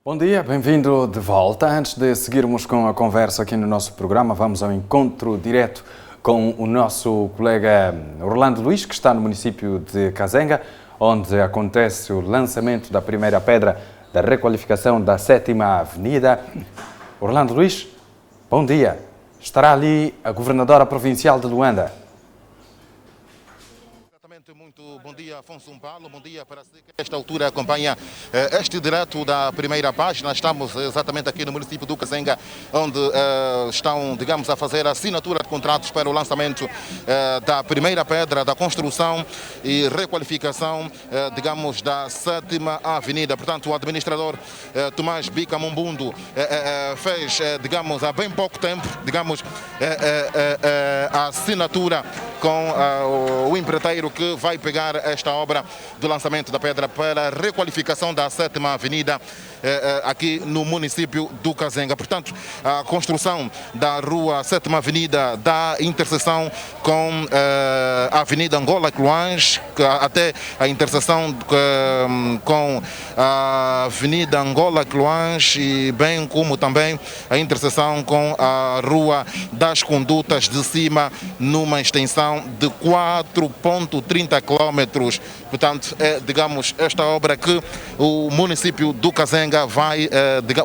Bom dia, bem-vindo de volta. Antes de seguirmos com a conversa aqui no nosso programa, vamos ao encontro direto com o nosso colega Orlando Luís, que está no município de Kazenga, onde acontece o lançamento da primeira pedra da requalificação da 7ª Avenida. Orlando Luís, bom dia. Estará ali a governadora provincial de Luanda. Muito bom dia, Afonso Umbalo. Bom dia para si que nesta altura acompanha este direto da primeira página. Estamos exatamente aqui no município do Kazenga, onde estão, digamos, a fazer a assinatura de contratos para o lançamento da primeira pedra da construção e requalificação, digamos, da 7ª Avenida. Portanto, o administrador Tomás Bica Mumbundo fez, digamos, há bem pouco tempo, digamos, a assinatura com o empreiteiro que vai pegar esta obra do lançamento da pedra para a requalificação da 7ª Avenida aqui no município do Kazenga. Portanto, a construção da rua 7ª Avenida da interseção com a Avenida Angola Cloães, até a interseção com a Avenida Angola Cloães e bem como também a interseção com a Rua das Condutas de Cima, numa extensão de 4,30 quilómetros. Portanto, é, digamos, esta obra que o município do Kazenga vai,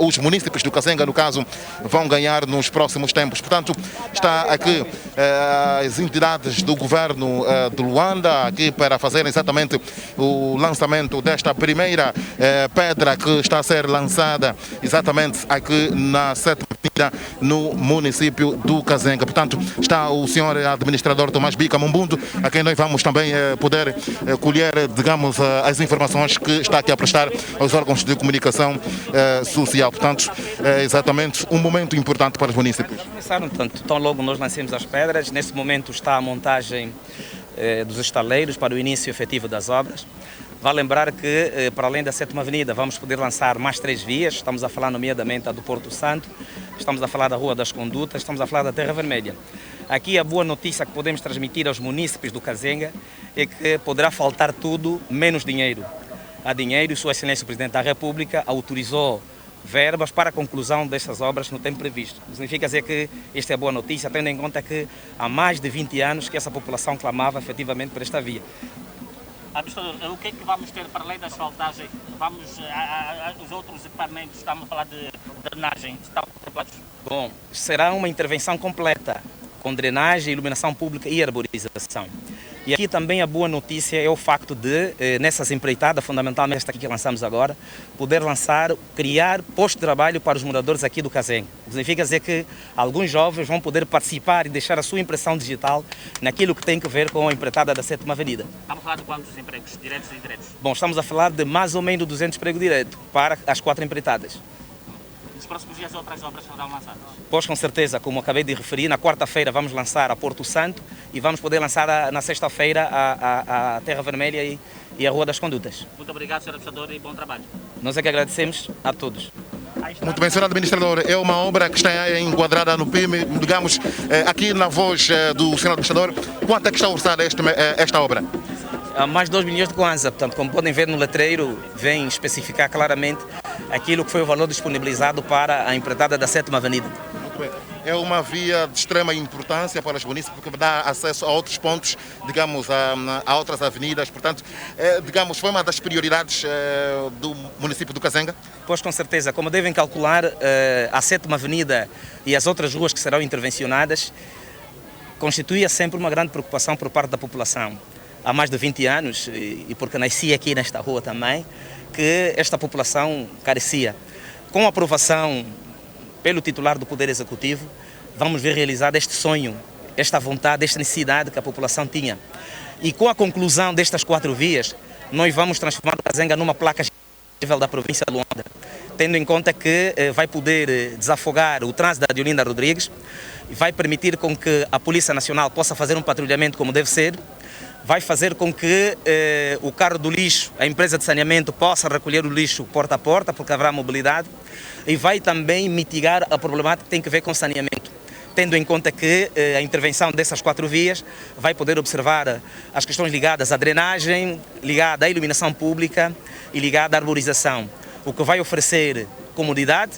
os municípios do Kazenga, no caso, vão ganhar nos próximos tempos. Portanto, está aqui as entidades do governo de Luanda aqui para fazerem exatamente o lançamento desta primeira pedra que está a ser lançada exatamente aqui na 7ª Avenida no município do Kazenga. Portanto, está o senhor administrador Tomás Bica Mumbundo, a quem nós vamos também poder colher, digamos, as informações que está aqui a prestar aos órgãos de comunicação social. Portanto, é exatamente um momento importante para os municípios. Começaram, portanto, tão logo nós lancemos as pedras. Nesse momento está a montagem dos estaleiros para o início efetivo das obras. Vale lembrar que, para além da 7ª Avenida, vamos poder lançar mais 3 vias. Estamos a falar, nomeadamente, a do Porto Santo, estamos a falar da Rua das Condutas, estamos a falar da Terra Vermelha. Aqui a boa notícia que podemos transmitir aos munícipes do Kazenga é que poderá faltar tudo menos dinheiro. Há dinheiro e Sua Excelência o Presidente da República autorizou verbas para a conclusão destas obras no tempo previsto. Significa dizer que esta é boa notícia, tendo em conta que há mais de 20 anos que essa população clamava efetivamente por esta via. Administrador, o que é que vamos ter para além da asfaltagem? Os outros equipamentos, estamos a falar de drenagem, estão contemplados? Bom, será uma intervenção completa, com drenagem, iluminação pública e arborização. E aqui também a boa notícia é o facto de, nessas empreitadas, fundamentalmente esta aqui que lançamos agora, poder criar postos de trabalho para os moradores aqui do Kazenga. Significa dizer que alguns jovens vão poder participar e deixar a sua impressão digital naquilo que tem a ver com a empreitada da 7ª Avenida. Estamos a falar de quantos empregos, diretos e indiretos? Bom, estamos a falar de mais ou menos 200 empregos diretos para as 4 empreitadas. Nos próximos dias outras obras serão lançadas? Pois, com certeza, como acabei de referir, na quarta-feira vamos lançar a Porto Santo e vamos poder lançar na sexta-feira a Terra Vermelha e a Rua das Condutas. Muito obrigado, Sr. Administrador, e bom trabalho. Nós é que agradecemos a todos. Muito bem, Sr. Administrador, é uma obra que está enquadrada no PIM, digamos, aqui na voz do Sr. Administrador, quanto é que está orçada esta obra? Há mais de 2 milhões de kwanza, portanto, como podem ver no letreiro, vem especificar claramente aquilo que foi o valor disponibilizado para a empreitada da 7ª Avenida. Muito bem. É uma via de extrema importância para os municípios, porque dá acesso a outros pontos, digamos, a outras avenidas. Portanto, digamos, foi uma das prioridades do município do Kazenga? Pois, com certeza. Como devem calcular, a 7ª Avenida e as outras ruas que serão intervencionadas constituía sempre uma grande preocupação por parte da população. Há mais de 20 anos, e porque nasci aqui nesta rua também, que esta população carecia. Com a aprovação pelo titular do Poder Executivo, vamos ver realizado este sonho, esta vontade, esta necessidade que a população tinha. E com a conclusão destas 4 vias, nós vamos transformar o Kazenga numa placa nível da província de Luanda, tendo em conta que vai poder desafogar o trânsito da Diolinda Rodrigues, vai permitir com que a Polícia Nacional possa fazer um patrulhamento como deve ser, vai fazer com que o carro do lixo, a empresa de saneamento, possa recolher o lixo porta a porta, porque haverá mobilidade, e vai também mitigar a problemática que tem a ver com saneamento, tendo em conta que a intervenção dessas 4 vias vai poder observar as questões ligadas à drenagem, ligada à iluminação pública e ligada à arborização, o que vai oferecer comodidade,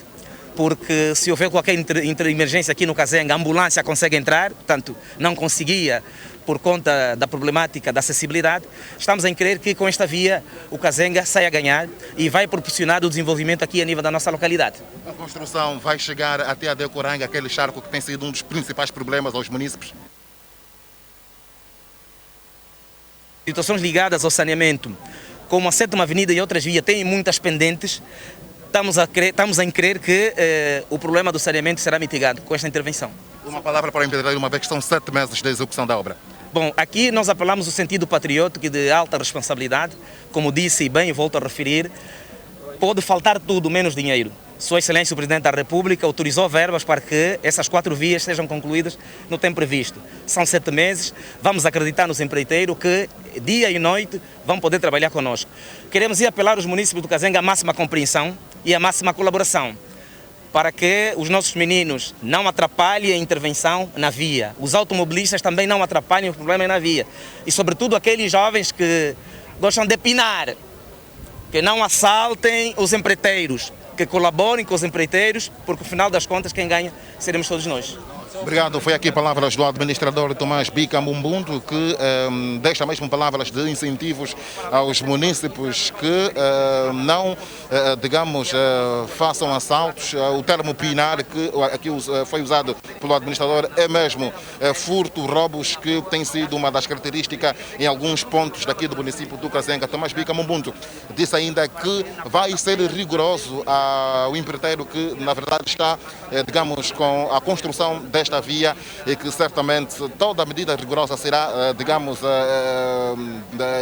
porque se houver qualquer emergência aqui no Kazenga, a ambulância consegue entrar, portanto, não conseguia por conta da problemática da acessibilidade. Estamos em crer que com esta via o Kazenga sai a ganhar e vai proporcionar o desenvolvimento aqui a nível da nossa localidade. A construção vai chegar até a Decoranga, aquele charco que tem sido um dos principais problemas aos munícipes? Situações ligadas ao saneamento, como a 7ª Avenida e outras vias, têm muitas pendentes. Estamos em crer que o problema do saneamento será mitigado com esta intervenção. Uma palavra para o empreiteiro, uma vez que são 7 meses de execução da obra. Bom, aqui nós apelamos o sentido patriótico e de alta responsabilidade. Como disse e bem, volto a referir, pode faltar tudo menos dinheiro. Sua Excelência o Presidente da República autorizou verbas para que essas 4 vias sejam concluídas no tempo previsto. São 7 meses, vamos acreditar nos empreiteiros que dia e noite vão poder trabalhar conosco. Queremos apelar aos municípios do Kazenga à máxima compreensão e à máxima colaboração, para que os nossos meninos não atrapalhem a intervenção na via. Os automobilistas também não atrapalhem o problema na via. E, sobretudo, aqueles jovens que gostam de pinar, que não assaltem os empreiteiros, que colaborem com os empreiteiros, porque, no final das contas, quem ganha seremos todos nós. Obrigado. Foi aqui palavras do administrador Tomás Bica Mumbuntu, que deixa mesmo palavras de incentivos aos munícipes que não, digamos, façam assaltos. O termo pinar, que aqui foi usado pelo administrador, é mesmo furto, roubos, que tem sido uma das características em alguns pontos daqui do município do Kazenga. Tomás Bica Mumbuntu disse ainda que vai ser rigoroso ao empreiteiro que, na verdade, está, digamos, com a construção desta via e que certamente toda a medida rigorosa será, digamos,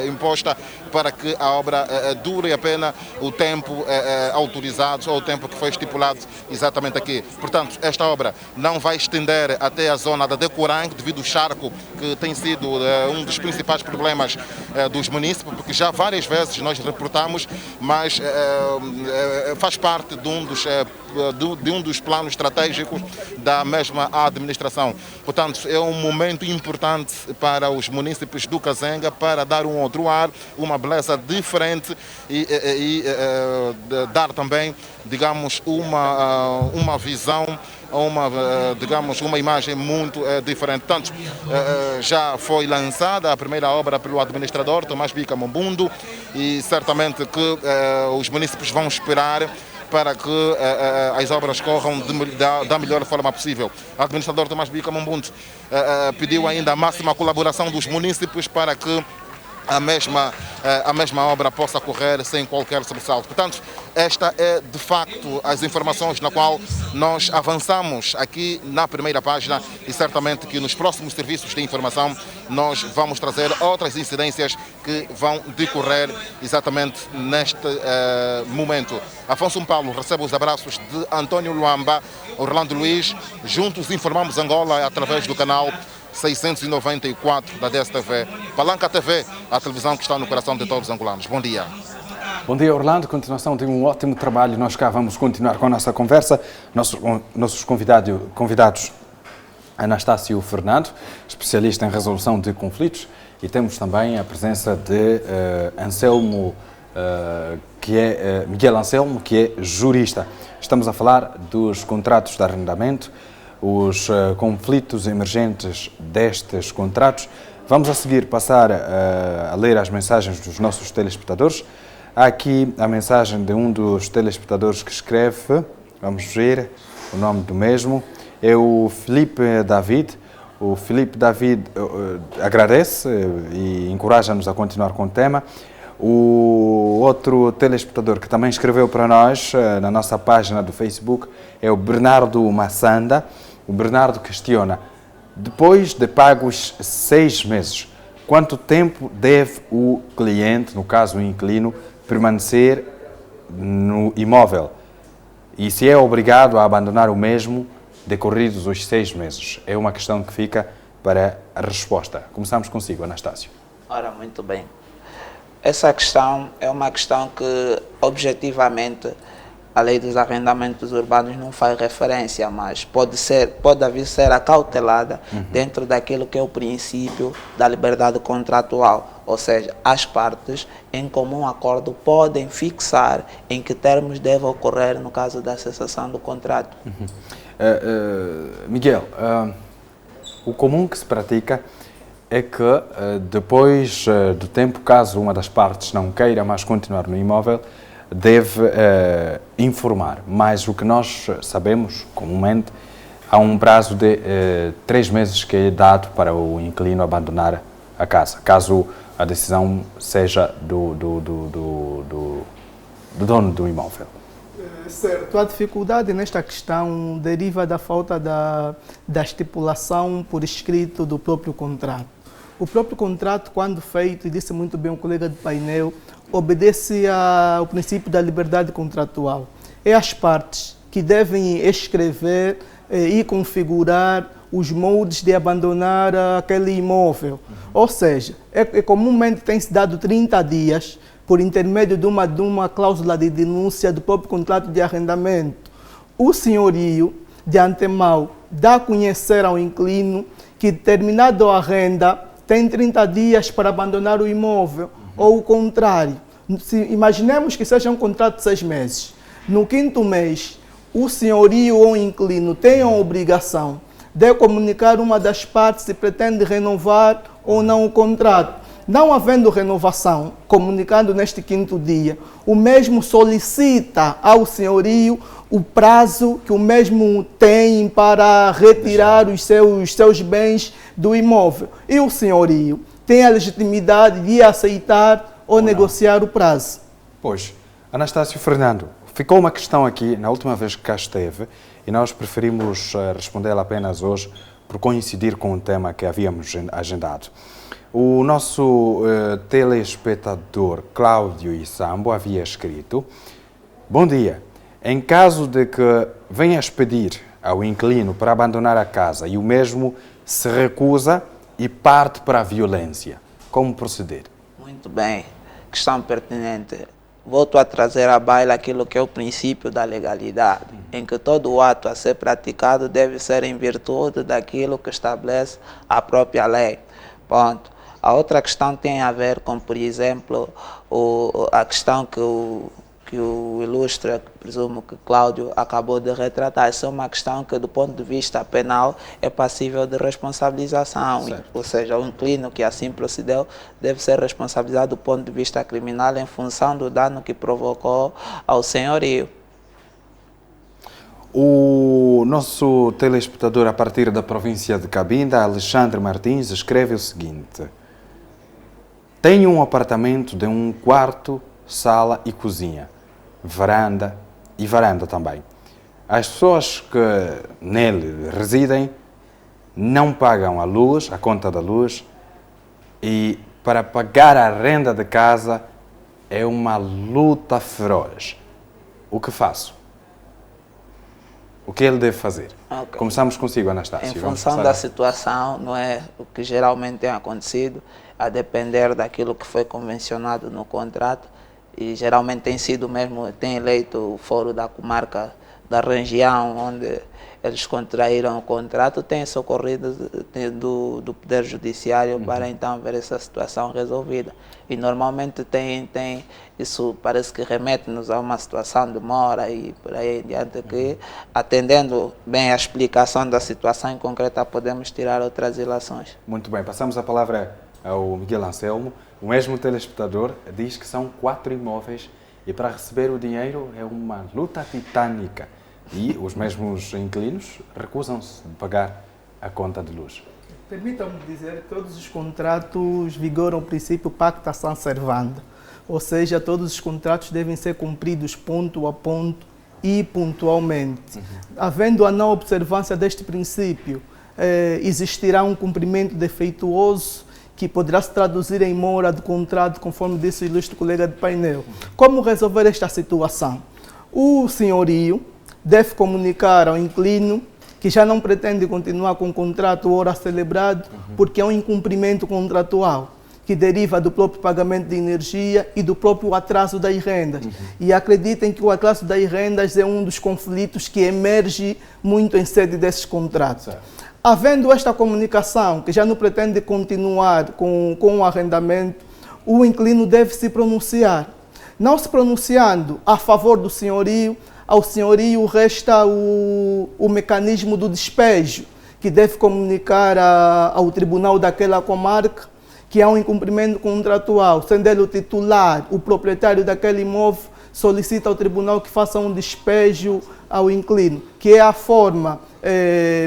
imposta para que a obra dure apenas o tempo autorizado ou o tempo que foi estipulado exatamente aqui. Portanto, esta obra não vai estender até a zona da Decorang devido ao charco, que tem sido um dos principais problemas dos munícipes, porque já várias vezes nós reportamos, mas faz parte de um dos planos estratégicos da mesma administração. Portanto, é um momento importante para os munícipes do Kazenga para dar um outro ar, uma beleza diferente e dar também, digamos, uma visão, digamos, uma imagem muito diferente. Portanto, já foi lançada a primeira obra pelo administrador Tomás Bica Mumbuntu e certamente que os munícipes vão esperar para que as obras corram da melhor forma possível. O administrador Tomás Bica Mumbuntu pediu ainda a máxima colaboração dos munícipes para que a mesma obra possa correr sem qualquer sobressalto. Portanto, esta é de facto as informações na qual nós avançamos aqui na primeira página e certamente que nos próximos serviços de informação nós vamos trazer outras incidências que vão decorrer exatamente neste momento. Afonso Paulo recebe os abraços de António Luamba, Orlando Luís. Juntos informamos Angola através do canal 694 da DSTV. Palanca TV, a televisão que está no coração de todos os angolanos. Bom dia. Bom dia, Orlando. Continuação de um ótimo trabalho. Nós cá vamos continuar com a nossa conversa. Nossos convidados, Anastácio Fernando, especialista em resolução de conflitos, e temos também a presença de Miguel Anselmo, que é jurista. Estamos a falar dos contratos de arrendamento, os conflitos emergentes destes contratos. Vamos a seguir passar a ler as mensagens dos nossos telespectadores. Há aqui a mensagem de um dos telespectadores que escreve, vamos ver o nome do mesmo, é o Felipe David. O Felipe David agradece e encoraja-nos a continuar com o tema. O outro telespectador que também escreveu para nós na nossa página do Facebook é o Bernardo Massanda. O Bernardo questiona: depois de pagos 6 meses, quanto tempo deve o cliente, no caso o inquilino, permanecer no imóvel? E se é obrigado a abandonar o mesmo decorridos os 6 meses? É uma questão que fica para a resposta. Começamos consigo, Anastácio. Ora, muito bem. Essa questão é uma questão que, objetivamente, a lei dos arrendamentos urbanos não faz referência, mas pode vir ser acautelada dentro daquilo que é o princípio da liberdade contratual. ou seja, as partes em comum acordo podem fixar em que termos deve ocorrer no caso da cessação do contrato. Miguel, o comum que se pratica é que depois do tempo, caso uma das partes não queira mais continuar no imóvel, deve informar. Mas o que nós sabemos, comumente, há um prazo de 3 meses que é dado para o inquilino abandonar a casa, caso a decisão seja do dono do imóvel. Certo. A dificuldade nesta questão deriva da falta da estipulação por escrito do próprio contrato. O próprio contrato, quando feito, e disse muito bem o colega de painel, obedece ao princípio da liberdade contratual. É as partes que devem escrever e configurar os moldes de abandonar aquele imóvel. Ou seja, comumente tem-se dado 30 dias por intermédio de uma cláusula de denúncia do próprio contrato de arrendamento. O senhorio, de antemão, dá a conhecer ao inquilino que, terminado a renda, tem 30 dias para abandonar o imóvel, ou o contrário. Imaginemos que seja um contrato de 6 meses. No 5º mês, o senhorio ou o inquilino tem a obrigação de comunicar uma das partes se pretende renovar ou não o contrato. Não havendo renovação, comunicando neste 5º dia, o mesmo solicita ao senhorio o prazo que o mesmo tem para retirar os seus bens do imóvel. E o senhorio tem a legitimidade de aceitar ou negociar o prazo. Pois, Anastácio Fernando, ficou uma questão aqui, na última vez que cá esteve, e nós preferimos respondê-la apenas hoje, por coincidir com o tema que havíamos agendado. O nosso telespectador Cláudio Isambo havia escrito: bom dia, em caso de que venhas pedir ao inquilino para abandonar a casa e o mesmo se recusa e parte para a violência, como proceder? Muito bem, questão pertinente. Volto a trazer à baila aquilo que é o princípio da legalidade, em que todo o ato a ser praticado deve ser em virtude daquilo que estabelece a própria lei. Ponto. A outra questão tem a ver com, por exemplo, a questão que o ilustre, presumo que Cláudio acabou de retratar. Essa é uma questão que, do ponto de vista penal, é passível de responsabilização. Certo. Ou seja, o inquilino que assim procedeu deve ser responsabilizado do ponto de vista criminal em função do dano que provocou ao senhorio. O nosso telespectador, a partir da província de Cabinda, Alexandre Martins, escreve o seguinte: tenho um apartamento de 1 quarto, sala e cozinha, varanda também. As pessoas que nele residem não pagam a conta da luz, e para pagar a renda de casa é uma luta feroz. O que faço? O que ele deve fazer? Okay. Começamos consigo, Anastácio. Em função da situação, não é o que geralmente tem acontecido, a depender daquilo que foi convencionado no contrato, e geralmente tem sido mesmo, tem eleito o fórum da comarca da região onde eles contraíram o contrato, tem socorrido do Poder Judiciário para então ver essa situação resolvida. E normalmente isso parece que remete-nos a uma situação de mora e por aí em diante, que, atendendo bem a explicação da situação em concreta, podemos tirar outras ilações. Muito bem, passamos a palavra ao Miguel Anselmo. O mesmo telespectador diz que são 4 imóveis e para receber o dinheiro é uma luta titânica. E os mesmos inquilinos recusam-se de pagar a conta de luz. Permitam-me dizer que todos os contratos vigoram o princípio pacta sunt servanda, ou seja, todos os contratos devem ser cumpridos ponto a ponto e pontualmente. Havendo a não observância deste princípio, existirá um cumprimento defeituoso que poderá se traduzir em mora do contrato, conforme disse o ilustre colega de painel. Como resolver esta situação? O senhorio deve comunicar ao inquilino que já não pretende continuar com o contrato ora celebrado, porque é um incumprimento contratual que deriva do próprio pagamento de energia e do próprio atraso das rendas. E acreditem que o atraso das rendas é um dos conflitos que emerge muito em sede desses contratos. Certo. Havendo esta comunicação, que já não pretende continuar com o arrendamento, o inquilino deve se pronunciar. Não se pronunciando a favor do senhorio, ao senhorio resta o mecanismo do despejo, que deve comunicar ao tribunal daquela comarca que há um incumprimento contratual, sendo ele o titular, o proprietário daquele imóvel, solicita ao tribunal que faça um despejo ao inquilino, que é a forma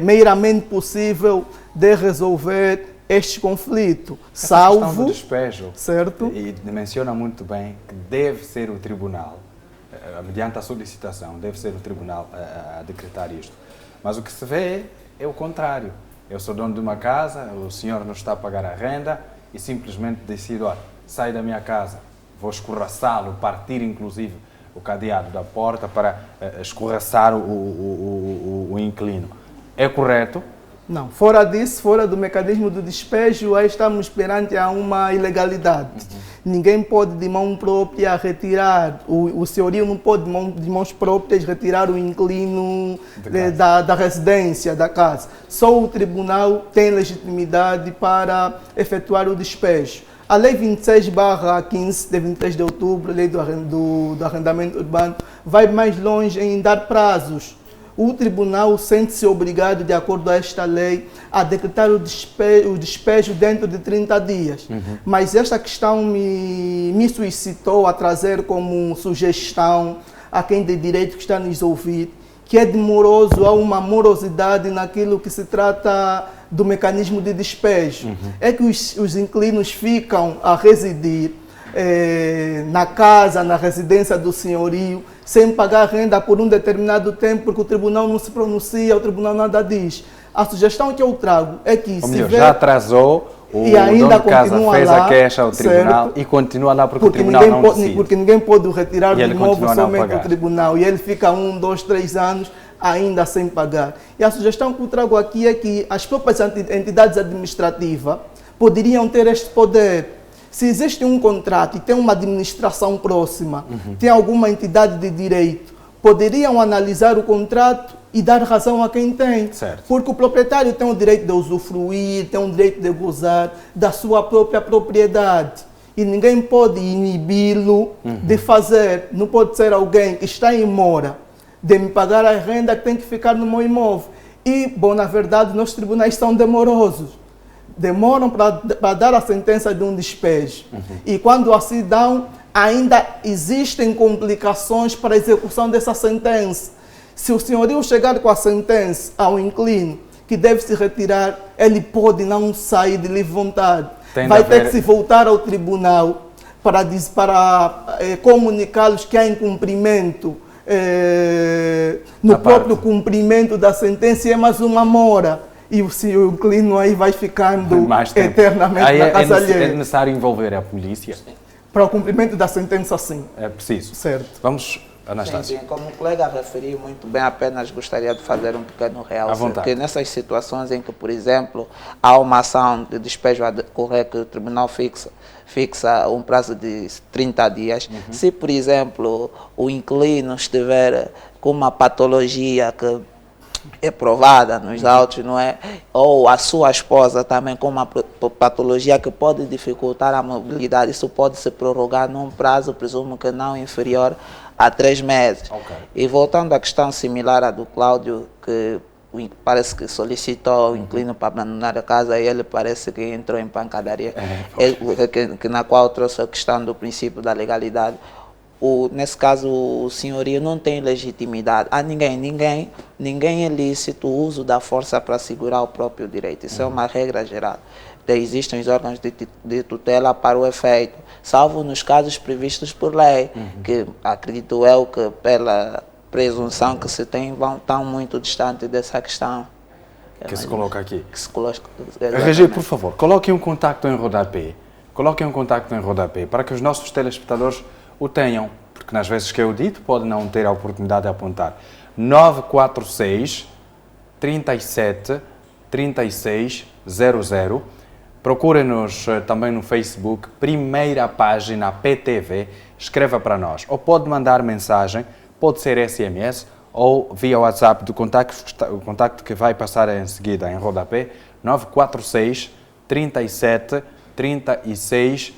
meiramente possível de resolver este conflito. Essa questão do despejo, certo? E menciona muito bem que deve ser o tribunal, mediante a solicitação, deve ser o tribunal a decretar isto. Mas o que se vê é o contrário. Eu sou dono de uma casa, o senhor não está a pagar a renda e simplesmente decido, olha, sai da minha casa, vou escorraçá-lo, partir inclusive o cadeado da porta para escorraçar o inquilino. É correto? Não. Fora disso, fora do mecanismo do despejo, aí estamos perante a uma ilegalidade. Ninguém pode de mão própria retirar, o senhorio não pode de mãos próprias retirar o inquilino da residência, da casa. Só o tribunal tem legitimidade para efetuar o despejo. A Lei 26/15, de 23 de outubro, Lei do Arrendamento Urbano, vai mais longe em dar prazos. O tribunal sente-se obrigado, de acordo a esta lei, a decretar o despejo dentro de 30 dias. Mas esta questão me suscitou a trazer como sugestão a quem de direito que está a nos ouvir, que é demoroso, há uma morosidade naquilo que se trata do mecanismo de despejo. É que os inquilinos ficam a residir na casa, na residência do senhorio, sem pagar renda por um determinado tempo, porque o tribunal não se pronuncia, o tribunal nada diz. A sugestão que eu trago é que já atrasou, o ainda dono de casa fez a queixa ao tribunal, certo? E continua lá porque o tribunal não decide. Porque ninguém pode o retirar do imóvel somente do tribunal. E ele fica 1, 2, 3 anos ainda sem pagar. E a sugestão que eu trago aqui é que as próprias entidades administrativas poderiam ter este poder. Se existe um contrato e tem uma administração próxima, tem alguma entidade de direito, poderiam analisar o contrato e dar razão a quem tem. Certo. Porque o proprietário tem o direito de usufruir, tem o direito de gozar da sua própria propriedade. E ninguém pode inibi-lo de fazer. Não pode ser alguém que está em mora de me pagar a renda que tem que ficar no meu imóvel. E, bom, na verdade, nossos tribunais são demorosos. Demoram para dar a sentença de um despejo. E quando assim dão, ainda existem complicações para a execução dessa sentença. Se o senhorio chegar com a sentença ao inquilino que deve se retirar, ele pode não sair de livre vontade. Vai ter que se voltar ao tribunal para comunicá-los que há incumprimento no próprio cumprimento da sentença e é mais uma mora. E o inquilino aí vai ficando eternamente na casa alheia. É necessário envolver a polícia? Para o cumprimento da sentença, sim. É preciso. Certo. Vamos, Anastácio. Sim, como o colega referiu muito bem, apenas gostaria de fazer um pequeno realce. Porque nessas situações em que, por exemplo, há uma ação de despejo a decorrer que o tribunal fixa um prazo de 30 dias, se, por exemplo, o inquilino estiver com uma patologia que é provada nos autos, não é? Ou a sua esposa também com uma patologia que pode dificultar a mobilidade, isso pode se prorrogar num prazo, presumo que não inferior a 3 meses. E voltando à questão similar à do Cláudio, que parece que solicitou o inquilino para abandonar a casa e ele parece que entrou em pancadaria, na qual trouxe a questão do princípio da legalidade. Nesse caso, o senhorio não tem legitimidade. A ninguém é lícito o uso da força para assegurar o próprio direito. Isso é uma regra geral. Existem os órgãos de tutela para o efeito, salvo nos casos previstos por lei, que acredito eu que pela presunção que se tem estão muito distantes dessa questão. Que se coloca aqui. Que se coloca, Regi, por favor, coloquem um contacto em rodapé. Coloquem um contacto em rodapé para que os nossos telespectadores o tenham, porque nas vezes que eu dito pode não ter a oportunidade de apontar. 946 37 36 00. Procurem-nos também no Facebook, primeira página PTV, escreva para nós. Ou pode mandar mensagem, pode ser SMS ou via WhatsApp do o contacto que vai passar em seguida em rodapé, 946 37 36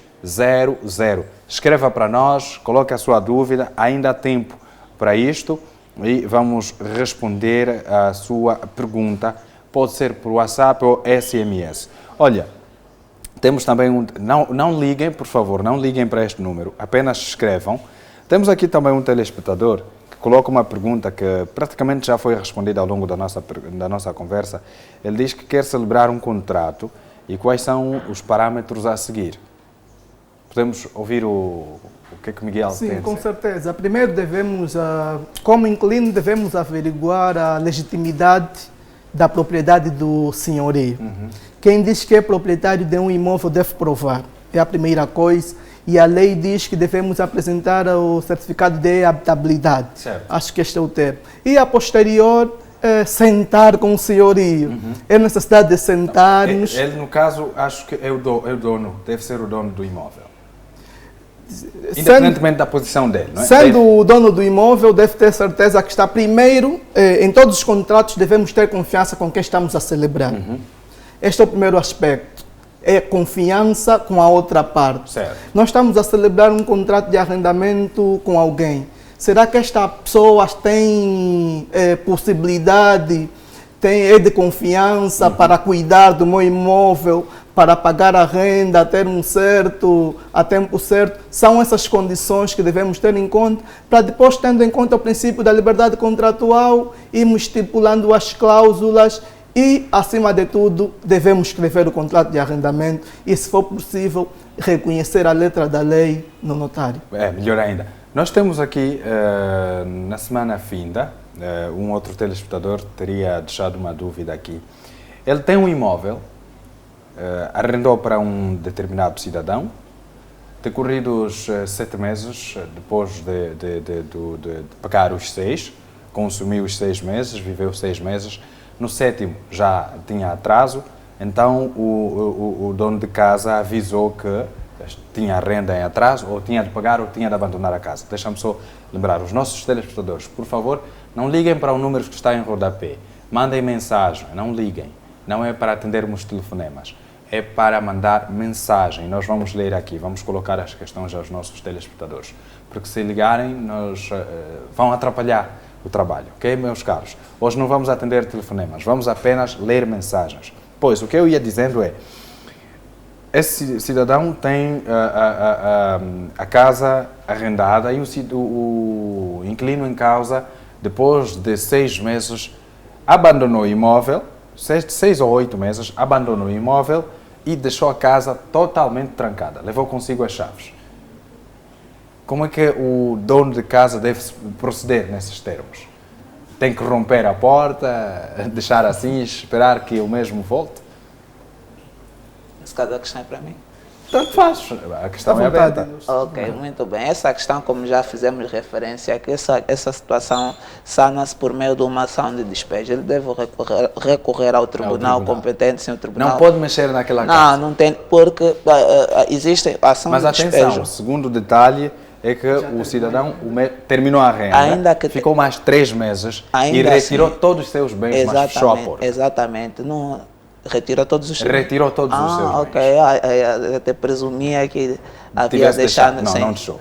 Escreva para nós, coloque a sua dúvida, ainda há tempo para isto e vamos responder a sua pergunta. Pode ser por WhatsApp ou SMS. Olha, temos também não liguem, por favor, não liguem para este número, apenas escrevam. Temos aqui também um telespectador que coloca uma pergunta que praticamente já foi respondida ao longo da nossa conversa. Ele diz que quer celebrar um contrato e quais são os parâmetros a seguir. Podemos ouvir o que é que o Miguel tem a dizer? Sim, com certeza. Primeiro devemos, como inquilino, devemos averiguar a legitimidade da propriedade do senhorio. Quem diz que é proprietário de um imóvel deve provar. É a primeira coisa. E a lei diz que devemos apresentar o certificado de habitabilidade. Certo. Acho que este é o termo. E a posterior, sentar com o senhorio. É necessidade de sentarmos. Ele, no caso, acho que é o dono, deve ser o dono do imóvel. Independentemente da posição dele, não é? Sendo o dono do imóvel, deve ter certeza que está primeiro, em todos os contratos devemos ter confiança com quem estamos a celebrar. Este é o primeiro aspecto, é confiança com a outra parte. Certo. Nós estamos a celebrar um contrato de arrendamento com alguém. Será que esta pessoa tem possibilidade, é de confiança para cuidar do meu imóvel, para pagar a renda a tempo certo? São essas condições que devemos ter em conta, para depois, tendo em conta o princípio da liberdade contratual, irmos estipulando as cláusulas e, acima de tudo, devemos escrever o contrato de arrendamento e, se for possível, reconhecer a letra da lei no notário. Melhor ainda. Nós temos aqui, na semana finda, um outro telespectador teria deixado uma dúvida aqui. Ele tem um imóvel, arrendou para um determinado cidadão, decorridos 7 meses, depois de pagar os 6, consumiu os 6 meses, viveu 6 meses, no 7º já tinha atraso, então o dono de casa avisou que tinha renda em atraso, ou tinha de pagar ou tinha de abandonar a casa. Deixa-me só lembrar os nossos telespectadores, por favor, não liguem para o número que está em rodapé, mandem mensagem, não liguem, não é para atendermos telefonemas, é para mandar mensagem. Nós vamos ler aqui, vamos colocar as questões aos nossos telespectadores, porque se ligarem, vão atrapalhar o trabalho, ok, meus caros? Hoje não vamos atender telefonemas, vamos apenas ler mensagens. Pois, o que eu ia dizendo é, esse cidadão tem a casa arrendada e o inquilino em causa, depois de 6 meses, abandonou o imóvel, 6 ou 8 meses, abandonou o imóvel e deixou a casa totalmente trancada, levou consigo as chaves. Como é que o dono de casa deve proceder nesses termos? Tem que romper a porta, deixar assim, esperar que o mesmo volte? Esse caso, a questão é para mim. Tanto faz, a questão é aberta. Ok, muito bem. Essa questão, como já fizemos referência, que essa situação sana-se por meio de uma ação de despejo. Ele deve recorrer ao tribunal competente, sim, o tribunal. Não pode mexer naquela casa. Não tem, porque existe ação de despejo. Mas atenção, o segundo detalhe é que o cidadão terminou a renda, ficou mais 3 meses e retirou todos os seus bens, mas fechou a porta. Exatamente. Não, retirou todos os seus bens. Retirou todos os seus bens. Ok, eu até presumia que havia deixado. Não, não deixou.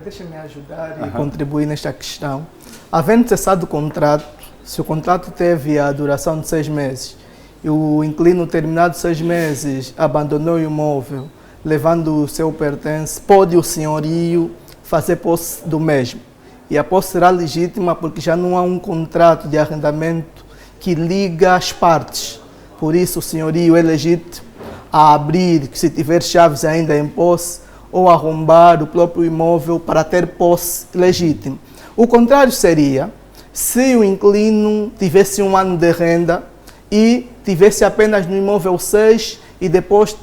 Deixa-me ajudar e contribuir nesta questão. Havendo cessado o contrato, se o contrato teve a duração de 6 meses e o inquilino, terminado 6 meses, abandonou o imóvel, levando o seu pertence, pode o senhorio fazer posse do mesmo. E a posse será legítima porque já não há um contrato de arrendamento que liga as partes. Por isso o senhorio é legítimo a abrir, se tiver chaves ainda em posse, ou arrombar o próprio imóvel para ter posse legítima. O contrário seria se o inquilino tivesse 1 ano de renda e tivesse apenas no imóvel 6 e depois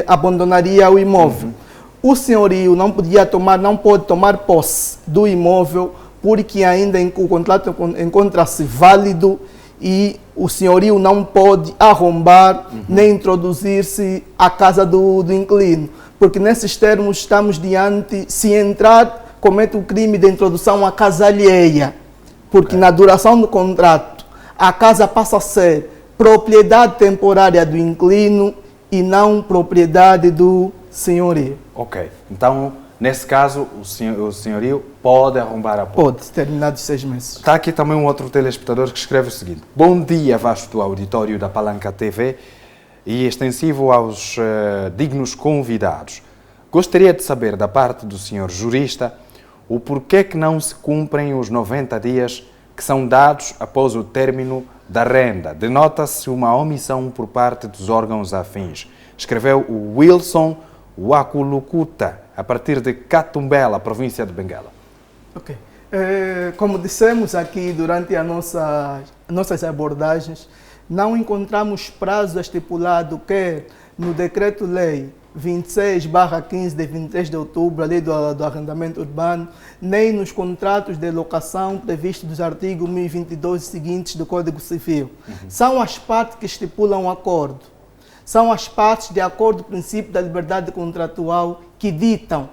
abandonaria o imóvel. O senhorio não pode tomar posse do imóvel porque ainda o contrato encontra-se válido e o senhorio não pode arrombar nem introduzir-se à casa do inquilino. Porque nesses termos estamos diante, se entrar, comete o crime de introdução à casa alheia. Porque na duração do contrato, a casa passa a ser propriedade temporária do inquilino e não propriedade do senhorio. Ok. Então, nesse caso, o senhorio pode arrombar a porta. Pode, terminados 6 meses. Está aqui também um outro telespectador que escreve o seguinte. Bom dia, vasto auditório da Palanca TV e extensivo aos dignos convidados. Gostaria de saber da parte do senhor jurista o porquê que não se cumprem os 90 dias que são dados após o término da renda. Denota-se uma omissão por parte dos órgãos afins. Escreveu o Wilson Wakulukuta, a partir de Katumbela, província de Benguela. Ok. Como dissemos aqui durante nossas abordagens, não encontramos prazo estipulado quer no Decreto-Lei 26/15 de 23 de outubro, a Lei do Arrendamento Urbano, nem nos contratos de locação previstos dos artigos 1022 e seguintes do Código Civil. São as partes que estipulam o acordo. São as partes, de acordo com o princípio da liberdade contratual, que ditam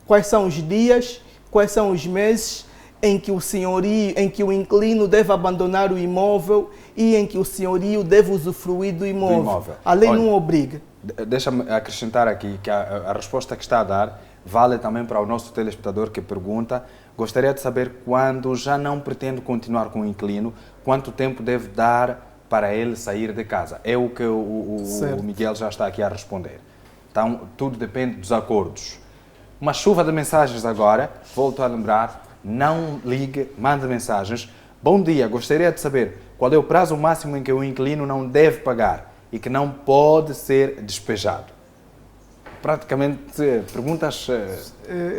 quais são os dias, quais são os meses em que o inquilino deve abandonar o imóvel e em que o senhorio deve usufruir do imóvel. A lei não obriga. Deixa-me acrescentar aqui que a resposta que está a dar vale também para o nosso telespectador que pergunta: gostaria de saber, quando já não pretende continuar com o inquilino, quanto tempo deve dar para ele sair de casa? É o que o Miguel já está aqui a responder. Então, tudo depende dos acordos. Uma chuva de mensagens agora, volto a lembrar, não ligue, mande mensagens. Bom dia, gostaria de saber qual é o prazo máximo em que o inquilino não deve pagar e que não pode ser despejado. Praticamente, perguntas...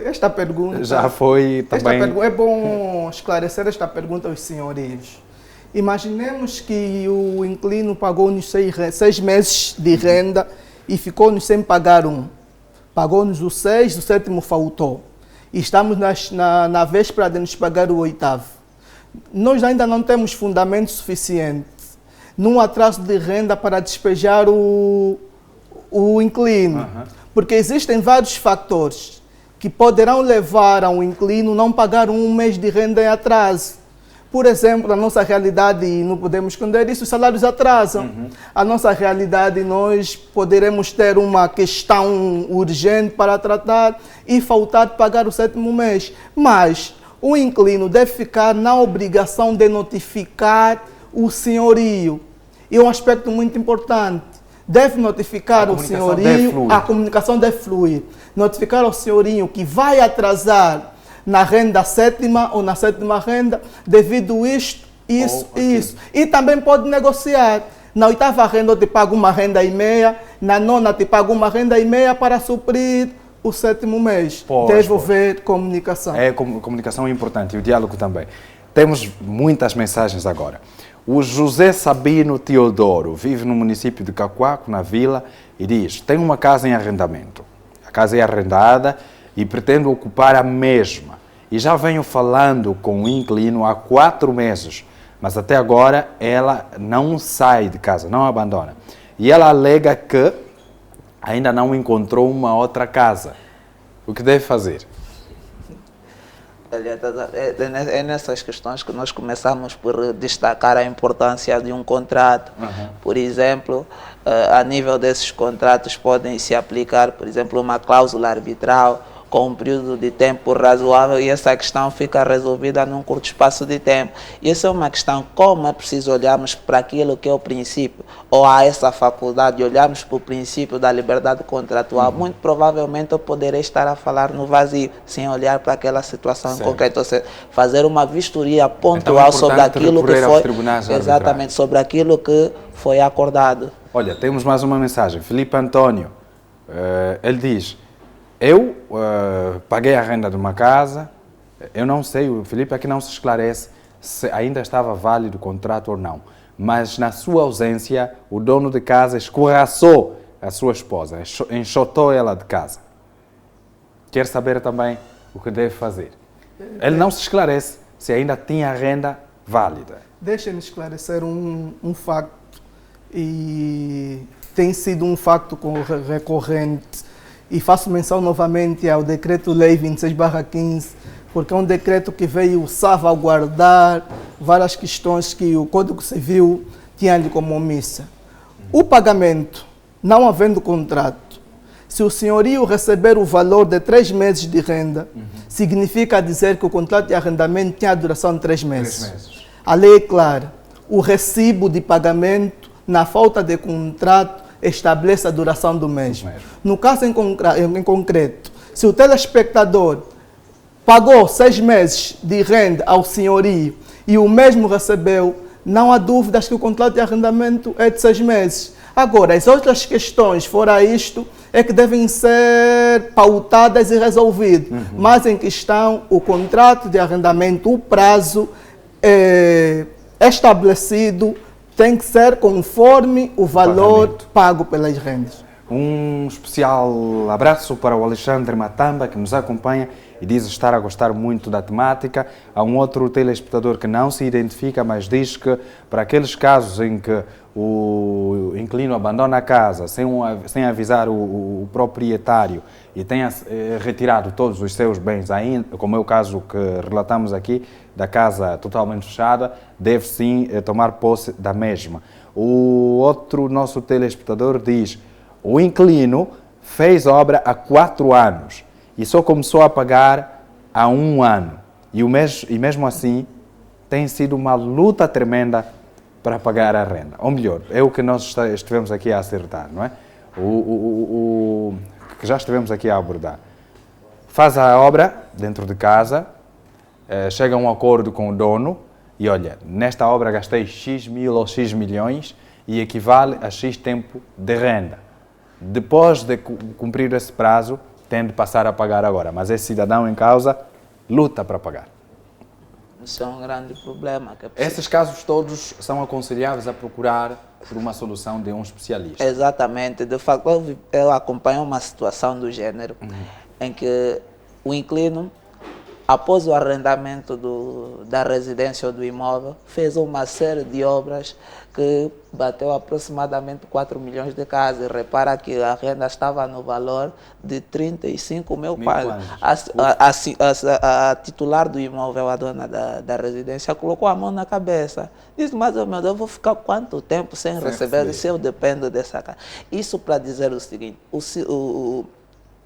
Esta pergunta... Já foi também... É bom esclarecer esta pergunta aos senhorios. Imaginemos que o inquilino pagou-nos 6 meses de renda e ficou-nos sem pagar um. Pagou-nos o 6, o 7º faltou. E estamos na véspera de nos pagar o 8º. Nós ainda não temos fundamento suficiente num atraso de renda para despejar o inquilino. Porque existem vários fatores que poderão levar ao inquilino não pagar um mês de renda em atraso. Por exemplo, a nossa realidade, e não podemos esconder isso, os salários atrasam. A nossa realidade, nós poderemos ter uma questão urgente para tratar e faltar de pagar o 7º mês. Mas o inquilino deve ficar na obrigação de notificar o senhorio. E um aspecto muito importante, deve notificar o senhorio, a comunicação deve fluir. Notificar ao senhorio que vai atrasar na renda 7ª ou na 7ª renda, devido isso. E também pode negociar. Na 8ª renda eu te pago uma renda e meia, na 9ª te pago uma renda e meia para suprir o 7º mês. Deve haver comunicação. Comunicação é importante e o diálogo também. Temos muitas mensagens agora. O José Sabino Teodoro vive no município de Cacoaco, na vila, e diz: tem uma casa em arrendamento. A casa é arrendada e pretendo ocupar a mesma. E já venho falando com o inquilino há 4 meses, mas até agora ela não sai de casa, não abandona. E ela alega que ainda não encontrou uma outra casa. O que deve fazer? É nessas questões que nós começamos por destacar a importância de um contrato. Por exemplo, a nível desses contratos podem se aplicar, por exemplo, uma cláusula arbitral com um período de tempo razoável, e essa questão fica resolvida num curto espaço de tempo. E essa é uma questão, como é preciso olharmos para aquilo que é o princípio, ou há essa faculdade de olharmos para o princípio da liberdade contratual. Muito provavelmente eu poderei estar a falar no vazio, sem olhar para aquela situação em concreto, ou seja, fazer uma vistoria pontual sobre aquilo que foi, exatamente, sobre aquilo que foi acordado. Olha, temos mais uma mensagem. Felipe Antônio, ele diz: eu paguei a renda de uma casa, eu não sei, o Felipe aqui não se esclarece se ainda estava válido o contrato ou não, mas na sua ausência o dono de casa escorraçou a sua esposa, enxotou ela de casa. Quer saber também o que deve fazer. Ele não se esclarece se ainda tinha a renda válida. Deixa-me esclarecer um facto, e tem sido um facto recorrente. E faço menção novamente ao Decreto-Lei 26/15, porque é um decreto que veio salvaguardar várias questões que o Código Civil tinha ali como omissa. O pagamento, não havendo contrato, Se o senhorio receber o valor de 3 meses de renda, significa dizer que o contrato de arrendamento tinha a duração de 3 meses. A lei é clara. O recibo de pagamento, na falta de contrato, estabelece a duração do mesmo. No caso em concreto, se o telespectador pagou 6 meses de renda ao senhorio e o mesmo recebeu, não há dúvidas que o contrato de arrendamento é de 6 meses. Agora, as outras questões, fora isto, é que devem ser pautadas e resolvidas. Mas em questão, o contrato de arrendamento, o prazo estabelecido tem que ser conforme o valor pago pelas rendas. Um especial abraço para o Alexandre Matamba, que nos acompanha e diz estar a gostar muito da temática. Há um outro telespectador que não se identifica, mas diz que para aqueles casos em que o inquilino abandona a casa sem avisar o proprietário e tenha retirado todos os seus bens, ainda, como é o caso que relatamos aqui, da casa totalmente fechada, deve sim tomar posse da mesma. O outro nosso telespectador diz: o inquilino fez obra há 4 anos e só começou a pagar há 1 ano. E mesmo assim tem sido uma luta tremenda para pagar a renda. Ou melhor, é o que nós estivemos aqui a acertar, não é? O que já estivemos aqui a abordar. Faz a obra dentro de casa, chega a um acordo com o dono e olha, nesta obra gastei X mil ou X milhões e equivale a X tempo de renda. Depois de cumprir esse prazo, tem de passar a pagar agora. Mas esse cidadão em causa luta para pagar. Isso é um grande problema. Esses casos todos são aconselháveis a procurar por uma solução de um especialista. Exatamente. De facto, eu acompanho uma situação do gênero em que o inquilino, após o arrendamento da residência ou do imóvel, fez uma série de obras que bateu aproximadamente 4 milhões de casas. Repara que a renda estava no valor de 35 mil kwanzas. A titular do imóvel, a dona da residência, colocou a mão na cabeça. Disse: mas meu Deus, eu vou ficar quanto tempo sem receber se eu dependo dessa casa? Isso para dizer o seguinte: o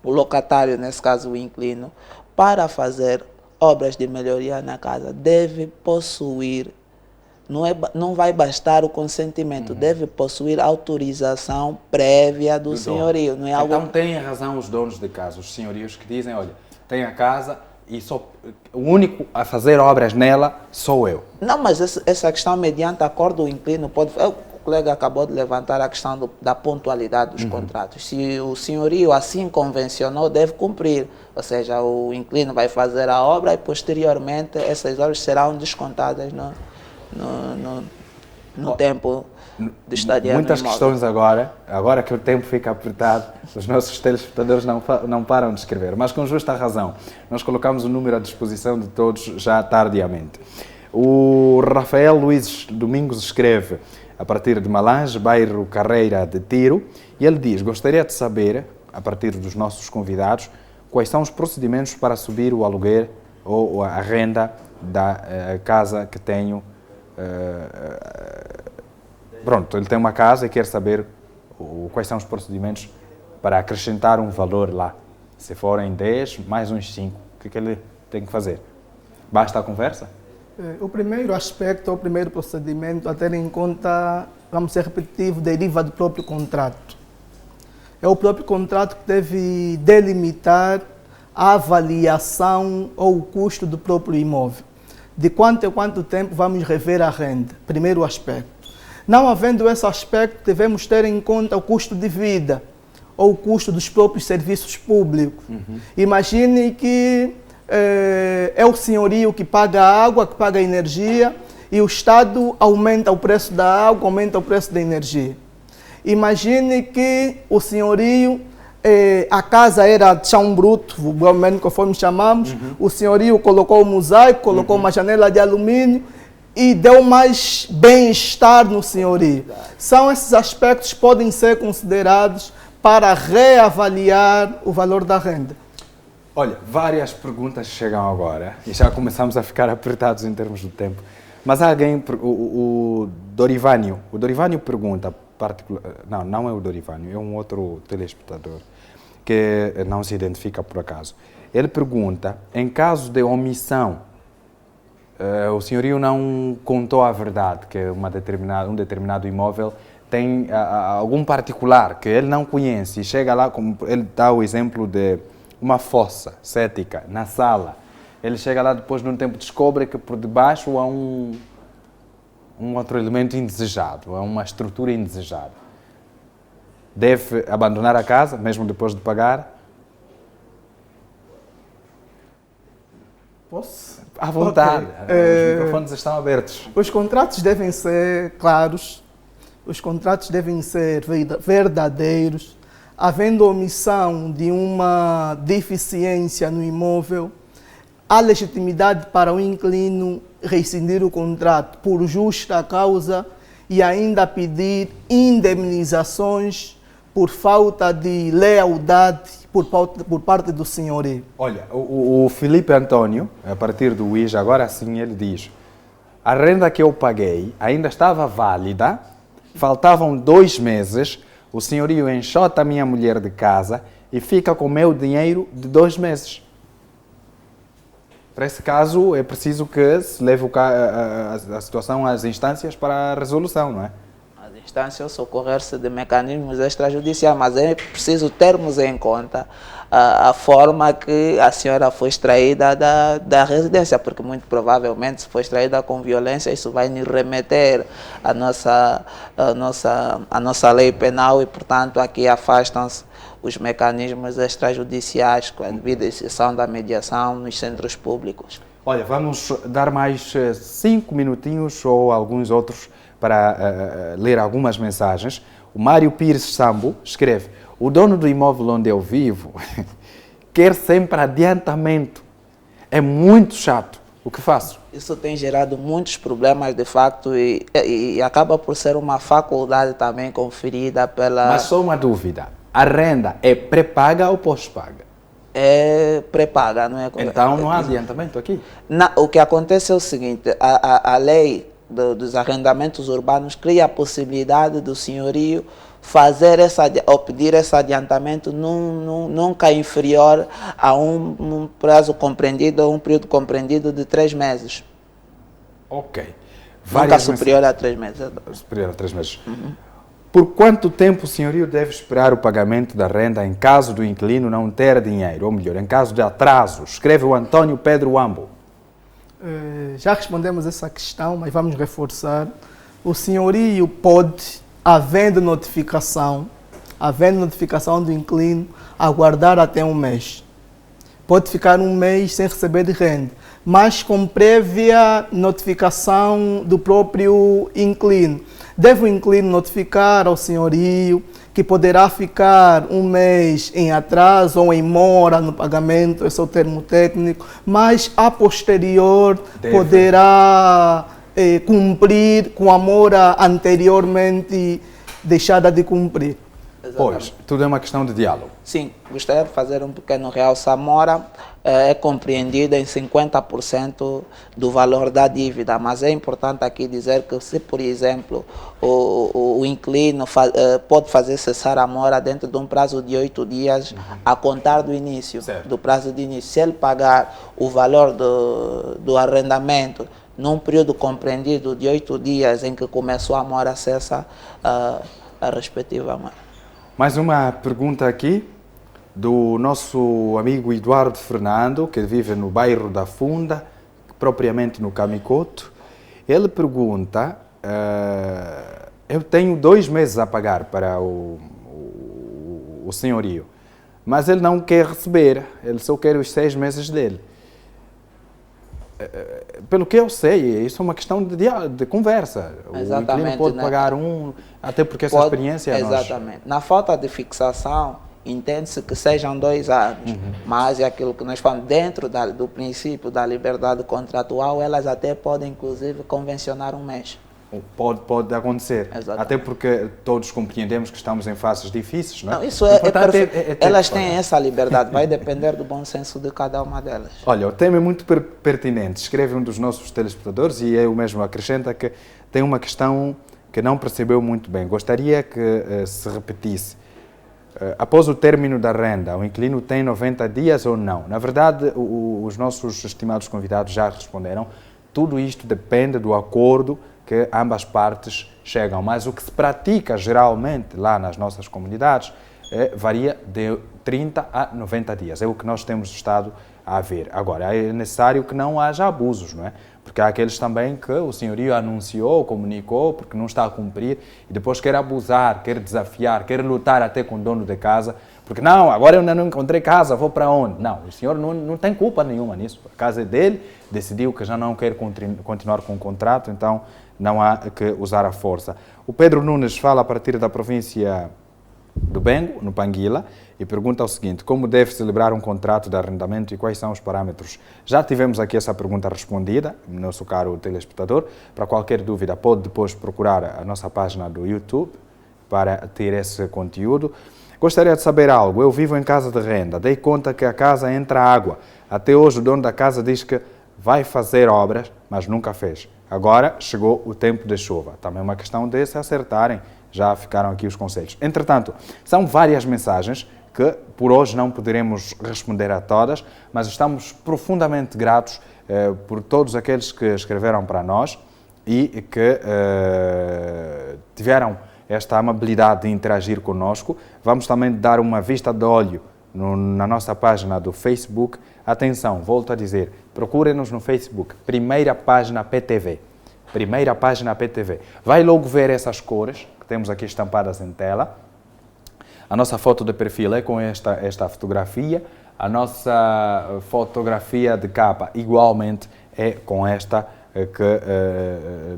locatário, nesse caso o inquilino, para fazer obras de melhoria na casa, deve possuir, não vai bastar o consentimento, deve possuir autorização prévia do senhorio. Não é algo... Então têm razão os donos de casa, os senhorios, que dizem: olha, tem a casa e o único a fazer obras nela sou eu. Não, mas essa questão, mediante acordo, o inquilino pode... O colega acabou de levantar a questão da pontualidade dos contratos. Se o senhorio assim convencionou, deve cumprir. Ou seja, o inquilino vai fazer a obra e, posteriormente, essas obras serão descontadas no tempo de estadia. Muitas questões agora que o tempo fica apertado, os nossos telespectadores não param de escrever, mas com justa razão. Nós colocamos o número à disposição de todos já tardiamente. O Rafael Luiz Domingos escreve a partir de Malange, bairro Carreira de Tiro, e ele diz: gostaria de saber, a partir dos nossos convidados, quais são os procedimentos para subir o aluguer ou a renda da casa que tenho. Pronto, ele tem uma casa e quer saber quais são os procedimentos para acrescentar um valor lá. Se forem 10, mais uns 5, o que ele tem que fazer? Basta a conversa? O primeiro aspecto, o primeiro procedimento a ter em conta, vamos ser repetitivos, deriva do próprio contrato. É o próprio contrato que deve delimitar a avaliação ou o custo do próprio imóvel. De quanto em quanto tempo vamos rever a renda? Primeiro aspecto. Não havendo esse aspecto, devemos ter em conta o custo de vida ou o custo dos próprios serviços públicos. Imagine que é o senhorio que paga a água, que paga a energia, e o Estado aumenta o preço da água, aumenta o preço da energia. Imagine que o senhorio, a casa era de chão bruto, vulgarmente conforme chamamos, o senhorio colocou o mosaico, colocou uma janela de alumínio e deu mais bem-estar no senhorio. São esses aspectos que podem ser considerados para reavaliar o valor da renda. Olha, várias perguntas chegam agora e já começamos a ficar apertados em termos de tempo. Mas há alguém, o Dorivânio pergunta, não é o Dorivânio, é um outro telespectador, que não se identifica por acaso. Ele pergunta, em caso de omissão, o senhorio não contou a verdade, que um determinado imóvel tem algum particular que ele não conhece e chega lá, como ele dá o exemplo de uma fossa cética na sala. Ele chega lá depois de um tempo, descobre que por debaixo há um outro elemento indesejado, há uma estrutura indesejada. Deve abandonar a casa, mesmo depois de pagar? Posso? À vontade, Okay. os microfones estão abertos. Os contratos devem ser claros, os contratos devem ser verdadeiros. Havendo omissão de uma deficiência no imóvel, há legitimidade para o inquilino rescindir o contrato por justa causa e ainda pedir indemnizações por falta de lealdade por parte do senhorio. Olha, o Felipe Antônio, a partir do IJA, agora sim ele diz: a renda que eu paguei ainda estava válida, faltavam 2 meses, o senhorio enxota a minha mulher de casa e fica com o meu dinheiro de 2 meses. Para esse caso, é preciso que se leve a situação às instâncias para a resolução, não é? As instâncias socorrer-se de mecanismos extrajudiciais, mas é preciso termos em conta a forma que a senhora foi extraída da residência, porque muito provavelmente se foi extraída com violência, isso vai nos remeter à nossa lei penal e, portanto, aqui afastam-se os mecanismos extrajudiciais com a devida exceção da mediação nos centros públicos. Olha, vamos dar mais 5 minutinhos ou alguns outros para ler algumas mensagens. O Mário Pires Sambo escreve: o dono do imóvel onde eu vivo quer sempre adiantamento. É muito chato. O que faço? Isso tem gerado muitos problemas, de facto, e acaba por ser uma faculdade também conferida pela... Mas só uma dúvida. A renda é pré-paga ou pós-paga? É pré-paga, não é? Então não há adiantamento aqui? O que acontece é o seguinte, a lei dos arrendamentos urbanos cria a possibilidade do senhorio fazer ou pedir esse adiantamento nunca inferior a um prazo compreendido, um período compreendido de 3 meses. Ok. Nunca superior a 3 meses. Superior a 3 meses. Uhum. Por quanto tempo o senhorio deve esperar o pagamento da renda em caso do inquilino não ter dinheiro? Ou melhor, em caso de atraso? Escreve o Antônio Pedro Ambo. Já respondemos essa questão, mas vamos reforçar. O senhorio pode, havendo notificação do inquilino, aguardar até 1 mês. Pode ficar 1 mês sem receber de renda, mas com prévia notificação do próprio inquilino. Deve o inquilino notificar ao senhorio que poderá ficar 1 mês em atraso ou em mora no pagamento, esse é o termo técnico, mas a posterior poderá cumprir com a mora anteriormente deixada de cumprir. Pois, tudo é uma questão de diálogo. Sim, gostaria de fazer um pequeno realce. A mora é compreendida em 50% do valor da dívida, mas é importante aqui dizer que se, por exemplo, o inquilino pode fazer cessar a mora dentro de um prazo de 8 dias a contar do início, do prazo de início. Se ele pagar o valor do arrendamento num período compreendido de 8 dias em que começou a mora, cessa a respectiva mora. Mais uma pergunta aqui do nosso amigo Eduardo Fernando, que vive no bairro da Funda, propriamente no Camicoto. Ele pergunta, eu tenho 2 meses a pagar para o senhorio, mas ele não quer receber, ele só quer os 6 meses dele. Pelo que eu sei, isso é uma questão de conversa. Exatamente, o inquilino pode pagar até porque essa experiência é exatamente. Na falta de fixação, entende-se que sejam 2 anos, mas é aquilo que nós falamos, dentro do princípio da liberdade contratual, elas até podem, inclusive, convencionar 1 mês. Pode acontecer. Exatamente. Até porque todos compreendemos que estamos em fases difíceis, não é? Não, isso elas têm essa liberdade, vai depender do bom senso de cada uma delas. Olha, o tema é muito pertinente. Escreve um dos nossos telespectadores e eu mesmo acrescenta que tem uma questão que não percebeu muito bem. Gostaria que se repetisse. após o término da renda, o inquilino tem 90 dias ou não? Na verdade, os nossos estimados convidados já responderam. Tudo isto depende do acordo que ambas partes chegam, mas o que se pratica geralmente lá nas nossas comunidades varia de 30 a 90 dias. É o que nós temos estado a ver. Agora, é necessário que não haja abusos, não é? Porque há aqueles também que o senhorio anunciou, comunicou, porque não está a cumprir, e depois quer abusar, quer desafiar, quer lutar até com o dono da casa, porque não, agora eu ainda não encontrei casa, vou para onde? Não, o senhor não tem culpa nenhuma nisso. A casa é dele, decidiu que já não quer continuar com o contrato, então não há que usar a força. O Pedro Nunes fala a partir da província do Bengo, no Panguila, e pergunta o seguinte: como deve celebrar um contrato de arrendamento e quais são os parâmetros? Já tivemos aqui essa pergunta respondida, nosso caro telespectador. Para qualquer dúvida, pode depois procurar a nossa página do YouTube para ter esse conteúdo. Gostaria de saber algo. Eu vivo em casa de renda, dei conta que a casa entra água. Até hoje o dono da casa diz que vai fazer obras, mas nunca fez. Agora chegou o tempo de chuva. Também é uma questão de se acertarem. Já ficaram aqui os conselhos. Entretanto, são várias mensagens que por hoje não poderemos responder a todas, mas estamos profundamente gratos por todos aqueles que escreveram para nós e que tiveram esta amabilidade de interagir conosco. Vamos também dar uma vista de olho na nossa página do Facebook. Atenção, volto a dizer, procurem-nos no Facebook, primeira página PTV. Primeira página PTV. Vai logo ver essas cores que temos aqui estampadas em tela. A nossa foto de perfil é com esta fotografia. A nossa fotografia de capa igualmente é com esta que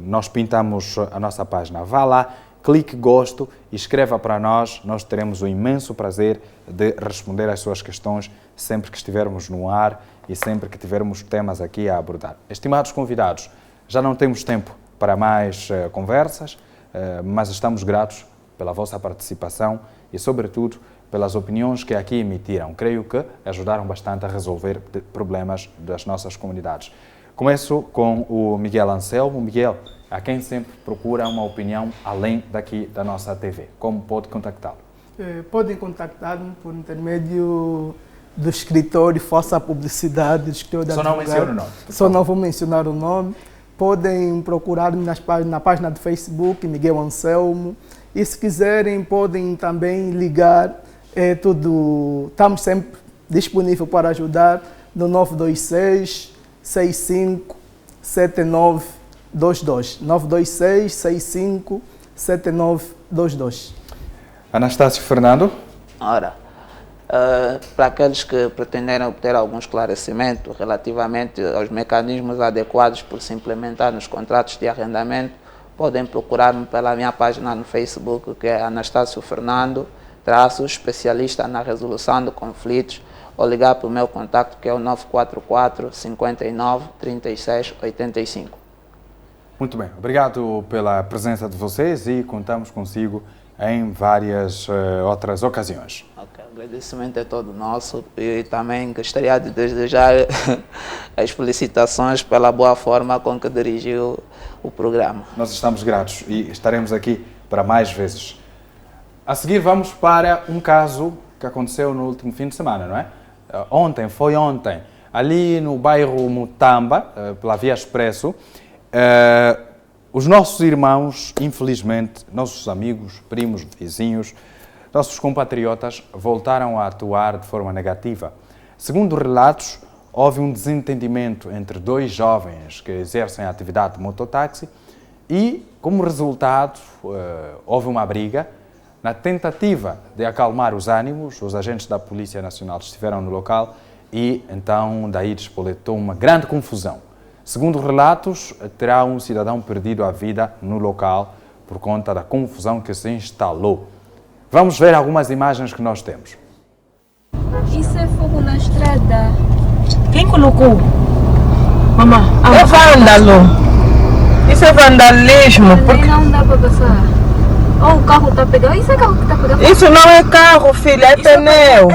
nós pintamos a nossa página. Vá lá, clique gosto e escreva para nós. Nós teremos o imenso prazer de responder às suas questões sempre que estivermos no ar e sempre que tivermos temas aqui a abordar. Estimados convidados, já não temos tempo para mais conversas, mas estamos gratos pela vossa participação e, sobretudo, pelas opiniões que aqui emitiram. Creio que ajudaram bastante a resolver problemas das nossas comunidades. Começo com o Miguel Anselmo. Miguel, a quem sempre procura uma opinião além daqui da nossa TV, como pode contactá-lo? Podem contactar-me por intermédio do escritório, faça a publicidade do escritório da Só não menciona o nome. Só não vou mencionar o nome. Podem procurar-me na página do Facebook, Miguel Anselmo. E se quiserem, podem também ligar. Estamos sempre disponíveis para ajudar no 926 65 7922. 926 65 7922. Anastácio Fernando. Ora, para aqueles que pretenderem obter algum esclarecimento relativamente aos mecanismos adequados por se implementar nos contratos de arrendamento, podem procurar-me pela minha página no Facebook, que é Anastácio Fernando, especialista na resolução de conflitos, ou ligar para o meu contato, que é o 944 59 36 85. Muito bem, obrigado pela presença de vocês e contamos consigo em várias outras ocasiões. Ok, o agradecimento é todo nosso e também gostaria de desejar as felicitações pela boa forma com que dirigiu o programa. Nós estamos gratos e estaremos aqui para mais vezes. A seguir vamos para um caso que aconteceu no último fim de semana, não é? Foi ontem, ali no bairro Mutamba, pela Via Expresso, os nossos irmãos, infelizmente, nossos amigos, primos, vizinhos, nossos compatriotas voltaram a atuar de forma negativa. Segundo relatos, houve um desentendimento entre dois jovens que exercem a atividade de mototáxi e, como resultado, houve uma briga. Na tentativa de acalmar os ânimos, os agentes da Polícia Nacional estiveram no local e, então, daí despoletou uma grande confusão. Segundo relatos, terá um cidadão perdido a vida no local por conta da confusão que se instalou. Vamos ver algumas imagens que nós temos. Isso é fogo na estrada. Quem colocou? Mamãe, é vândalo. Isso é vandalismo. Porque não dá para passar. Ou o carro está pegando. Isso é carro que está pegando? Isso não é carro, filha, é pneu.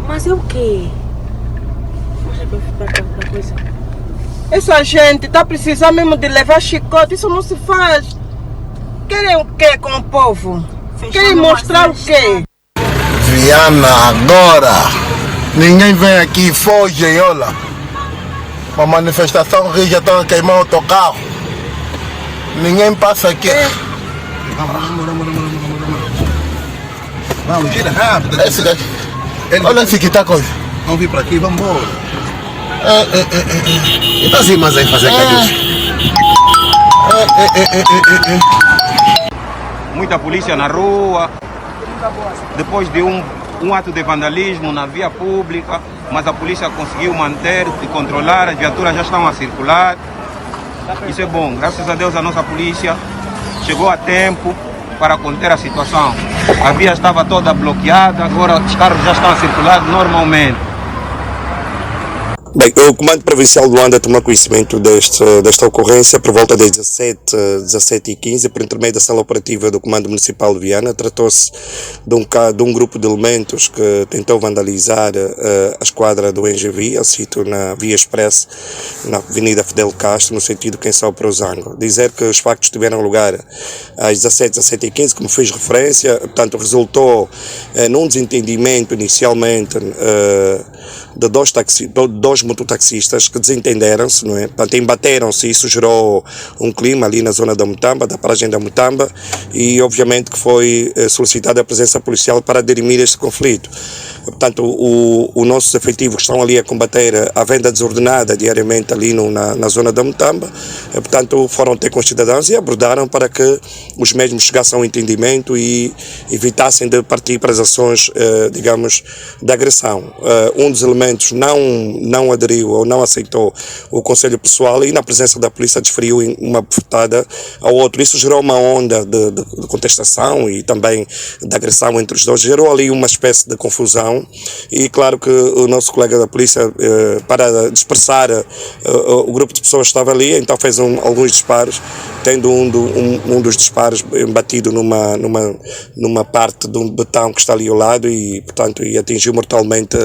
Mas é o quê? Essa gente está precisando mesmo de levar chicote, isso não se faz. Querem o quê com o povo? Querem mostrar o quê? Viana, agora! Ninguém vem aqui e foge, olha! Uma manifestação que já estão a queimar o autocarro. Ninguém passa aqui. Vamos, gira rápido. Esse daqui. Olha esse que tá coisa. Vamos vir para aqui, vamos embora. Então assim, mas aí fazer cabeça. Muita polícia na rua. Depois de um ato de vandalismo na via pública, mas a polícia conseguiu manter e controlar, as viaturas já estão a circular. Isso é bom, graças a Deus a nossa polícia chegou a tempo para conter a situação. A via estava toda bloqueada, agora os carros já estão a circular normalmente. Bem, o Comando Provincial de Luanda tomou conhecimento desta ocorrência por volta das 17h15, por intermédio da sala operativa do Comando Municipal de Viana. Tratou-se de um grupo de elementos que tentou vandalizar a esquadra do NGV, ao sítio na Via Express, na Avenida Fidel Castro, no sentido Quensal para o Zango. Dizer que os factos tiveram lugar às 17h15, como fiz referência, portanto, resultou num desentendimento inicialmente de dois mototaxistas que desentenderam-se, não é? Portanto, embateram-se e isso gerou um clima ali na zona da Mutamba, da paragem da Mutamba, e obviamente que foi solicitada a presença policial para dirimir este conflito. Portanto, os nossos efetivos estão ali a combater a venda desordenada diariamente ali na zona da Mutamba, portanto, foram ter com os cidadãos e abordaram para que os mesmos chegassem ao entendimento e evitassem de partir para as ações, digamos, de agressão. Um dos elementos não aderiu ou não aceitou o conselho pessoal e na presença da polícia desferiu uma bofetada ao outro. Isso gerou uma onda de contestação e também de agressão entre os dois, gerou ali uma espécie de confusão e claro que o nosso colega da polícia, para dispersar o grupo de pessoas que estava ali, então fez alguns disparos, tendo um dos disparos batido numa parte de um betão que está ali ao lado e portanto atingiu mortalmente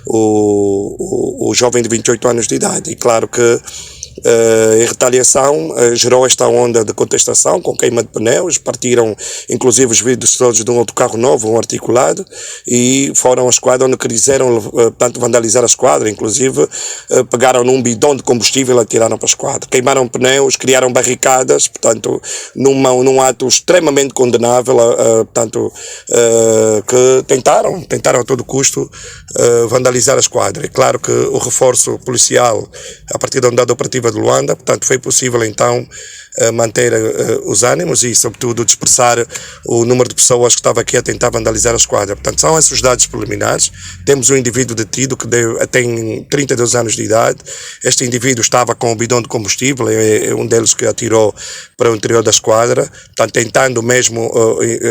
o jovem de 28 anos de idade. E claro que em retaliação gerou esta onda de contestação com queima de pneus, partiram inclusive os vidros todos de um autocarro novo, um articulado, e foram à esquadra onde quiseram portanto, vandalizar a esquadra, inclusive pegaram num bidão de combustível e atiraram para a esquadra, queimaram pneus, criaram barricadas, portanto num ato extremamente condenável, portanto que tentaram a todo custo vandalizar a esquadra. É claro que o reforço policial a partir da unidade operativa de Luanda, portanto foi possível então manter os ânimos e sobretudo dispersar o número de pessoas que estava aqui a tentar vandalizar a esquadra. Portanto são esses dados preliminares. Temos um indivíduo detido que tem 32 anos de idade. Este indivíduo estava com um bidão de combustível, é um deles que atirou para o interior da esquadra, portanto tentando mesmo,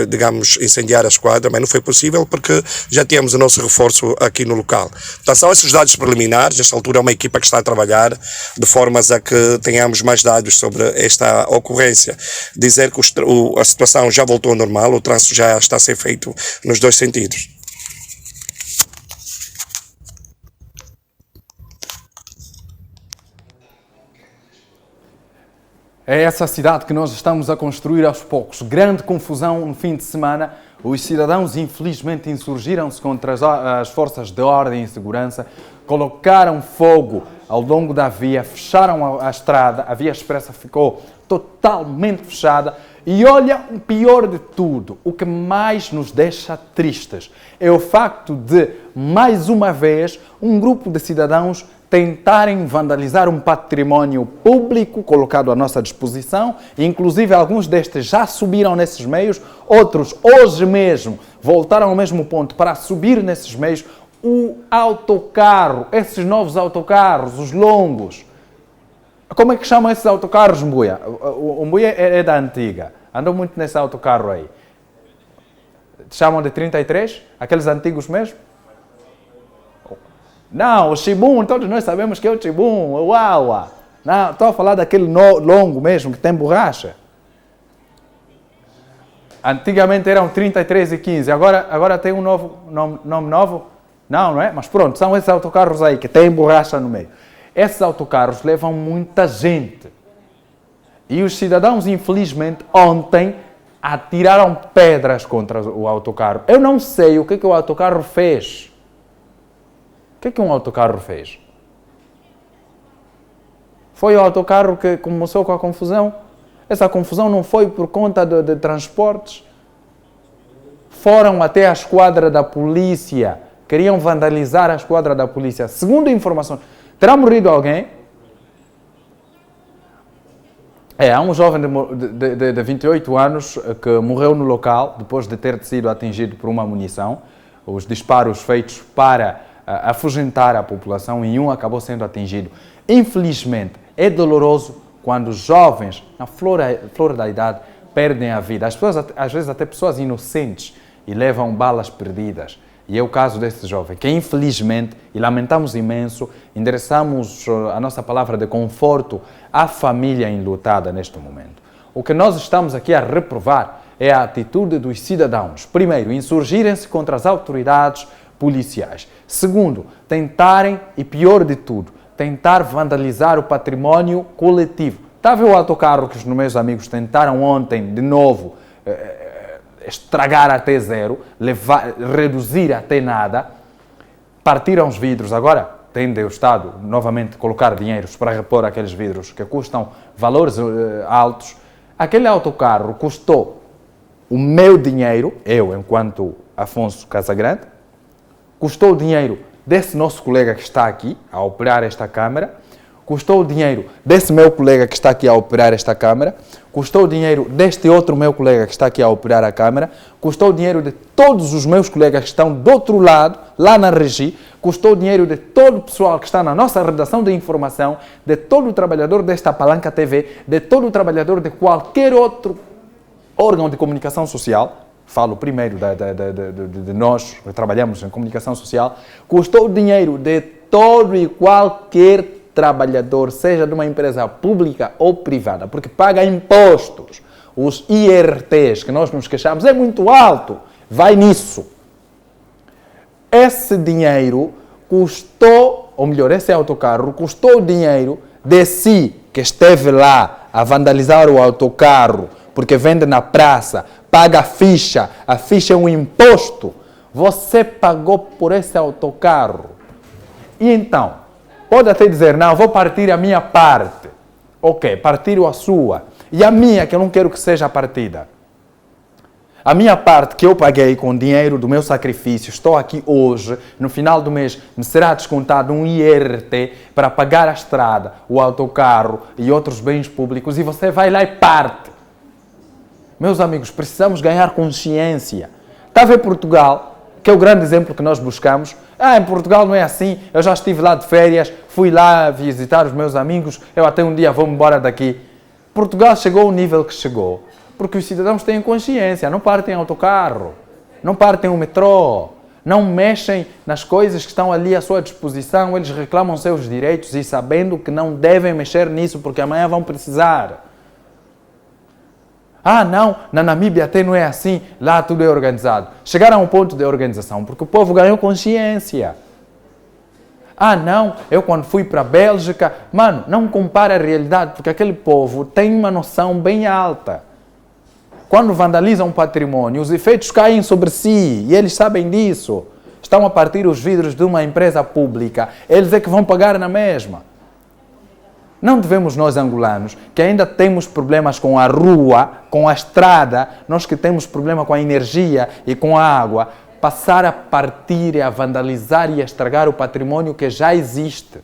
digamos, incendiar a esquadra, mas não foi possível porque já tínhamos o nosso reforço aqui no local. Portanto são esses dados preliminares. Nesta altura é uma equipa que está a trabalhar de formas a que tenhamos mais dados sobre esta ocorrência. Dizer que a situação já voltou ao normal, o trânsito já está a ser feito nos dois sentidos. É essa cidade que nós estamos a construir aos poucos. Grande confusão no fim de semana. Os cidadãos, infelizmente, insurgiram-se contra as forças de ordem e segurança, colocaram fogo ao longo da via, fecharam a estrada, a via expressa ficou totalmente fechada. E olha, o pior de tudo, o que mais nos deixa tristes, é o facto de, mais uma vez, um grupo de cidadãos tentarem vandalizar um património público colocado à nossa disposição, inclusive alguns destes já subiram nesses meios, outros hoje mesmo voltaram ao mesmo ponto para subir nesses meios. O autocarro, esses novos autocarros, os longos, como é que chamam esses autocarros, Mbuia? O Mbuia é da antiga, andou muito nesse autocarro aí. Chamam de 33? Aqueles antigos mesmo? Não, o Chibum, todos nós sabemos que é o Chibum, o Uaua. Não, estou a falar daquele longo mesmo, que tem borracha. Antigamente eram 33 e 15, agora tem um novo nome novo? Não é? Mas pronto, são esses autocarros aí, que têm borracha no meio. Esses autocarros levam muita gente. E os cidadãos, infelizmente, ontem atiraram pedras contra o autocarro. Eu não sei o que o autocarro fez. O que um autocarro fez? Foi o autocarro que começou com a confusão? Essa confusão não foi por conta de transportes? Foram até a esquadra da polícia, queriam vandalizar a esquadra da polícia. Segundo informações, terá morrido alguém? Há um jovem de 28 anos que morreu no local depois de ter sido atingido por uma munição. Os disparos feitos para afugentar a população e um acabou sendo atingido. Infelizmente, é doloroso quando os jovens, na flor da idade, perdem a vida. As pessoas, às vezes até pessoas inocentes, e levam balas perdidas. E é o caso desse jovem, que infelizmente, e lamentamos imenso, endereçamos a nossa palavra de conforto à família enlutada neste momento. O que nós estamos aqui a reprovar é a atitude dos cidadãos. Primeiro, insurgirem-se contra as autoridades policiais. Segundo, tentarem, e pior de tudo, tentar vandalizar o património coletivo. Está a ver o autocarro que os meus amigos tentaram ontem, de novo, estragar até zero, reduzir até nada, partiram os vidros. Agora tende o Estado novamente colocar dinheiros para repor aqueles vidros que custam valores altos. Aquele autocarro custou o meu dinheiro, eu enquanto Afonso Casagrande, custou o dinheiro desse nosso colega que está aqui a operar esta câmara, custou o dinheiro desse meu colega que está aqui a operar esta câmara, custou o dinheiro deste outro meu colega que está aqui a operar a câmara, custou o dinheiro de todos os meus colegas que estão do outro lado, lá na regi, custou o dinheiro de todo o pessoal que está na nossa redação de informação, de todo o trabalhador desta Palanca TV, de todo o trabalhador de qualquer outro órgão de comunicação social. Falo primeiro de nós que trabalhamos em comunicação social. Custou o dinheiro de todo e qualquer trabalhador, seja de uma empresa pública ou privada, porque paga impostos. Os IRTs, que nós nos queixamos, é muito alto. Vai nisso. Esse dinheiro custou, ou melhor, esse autocarro custou o dinheiro de si, que esteve lá a vandalizar o autocarro, porque vende na praça, paga a ficha é um imposto. Você pagou por esse autocarro. E então, pode até dizer, não, vou partir a minha parte. Ok, partir a sua. E a minha, que eu não quero que seja partida. A minha parte que eu paguei com dinheiro do meu sacrifício, estou aqui hoje, no final do mês me será descontado um IRT para pagar a estrada, o autocarro e outros bens públicos, e você vai lá e parte. Meus amigos, precisamos ganhar consciência. Está a ver Portugal, que é o grande exemplo que nós buscamos? Em Portugal não é assim, eu já estive lá de férias, fui lá visitar os meus amigos, eu até um dia vou embora daqui. Portugal chegou ao nível que chegou, porque os cidadãos têm consciência, não partem autocarro, não partem o metrô, não mexem nas coisas que estão ali à sua disposição, eles reclamam seus direitos e sabendo que não devem mexer nisso, porque amanhã vão precisar. Não, na Namíbia até não é assim, lá tudo é organizado. Chegaram a um ponto de organização, porque o povo ganhou consciência. Não, eu quando fui para a Bélgica, mano, não compara a realidade, porque aquele povo tem uma noção bem alta. Quando vandalizam um patrimônio, os efeitos caem sobre si, e eles sabem disso. Estão a partir os vidros de uma empresa pública, eles é que vão pagar na mesma. Não devemos nós, angolanos, que ainda temos problemas com a rua, com a estrada, nós que temos problema com a energia e com a água, passar a partir, a vandalizar e a estragar o patrimônio que já existe.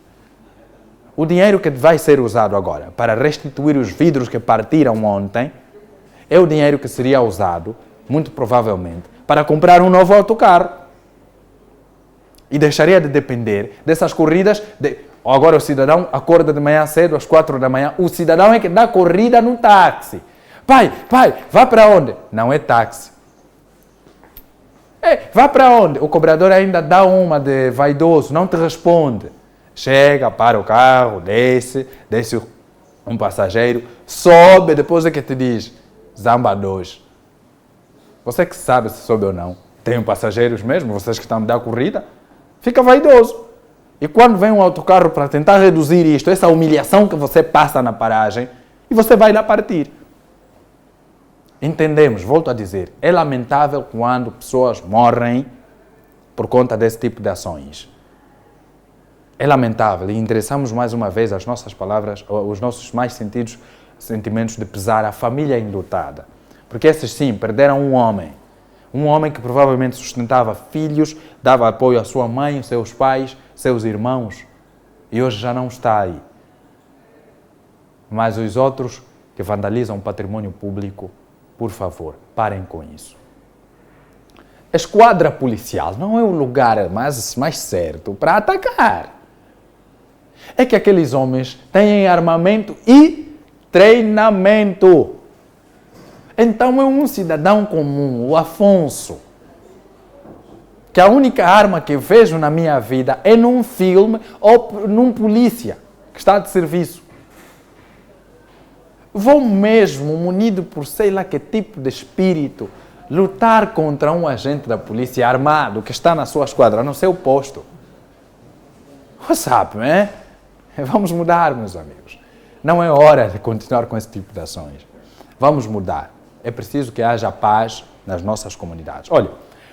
O dinheiro que vai ser usado agora para restituir os vidros que partiram ontem é o dinheiro que seria usado, muito provavelmente, para comprar um novo autocarro. E deixaria de depender dessas corridas Agora o cidadão acorda de manhã cedo, às 4 da manhã, o cidadão é que dá corrida no táxi. Pai, vá para onde? Não é táxi. Vá para onde? O cobrador ainda dá uma de vaidoso, não te responde. Chega, para o carro, desce um passageiro, sobe, depois é que te diz, Zamba 2. Você que sabe se sobe ou não. Tem passageiros mesmo, vocês que estão a dar corrida, fica vaidoso. E quando vem um autocarro para tentar reduzir isto, essa humilhação que você passa na paragem, e você vai lá partir. Entendemos, volto a dizer, é lamentável quando pessoas morrem por conta desse tipo de ações. É lamentável e endereçamos mais uma vez as nossas palavras, os nossos mais sentimentos de pesar à família enlutada. Porque esses sim, perderam um homem que provavelmente sustentava filhos, dava apoio à sua mãe, seus pais, seus irmãos, e hoje já não está aí. Mas os outros que vandalizam o patrimônio público, por favor, parem com isso. A esquadra policial não é o lugar mais certo para atacar. É que aqueles homens têm armamento e treinamento. Então é um cidadão comum, o Afonso, que a única arma que eu vejo na minha vida é num filme ou num polícia que está de serviço. Vou mesmo, munido por sei lá que tipo de espírito, lutar contra um agente da polícia armado que está na sua esquadra, no seu posto. Sabe, né? Vamos mudar, meus amigos. Não é hora de continuar com esse tipo de ações. Vamos mudar. É preciso que haja paz nas nossas comunidades. Olha,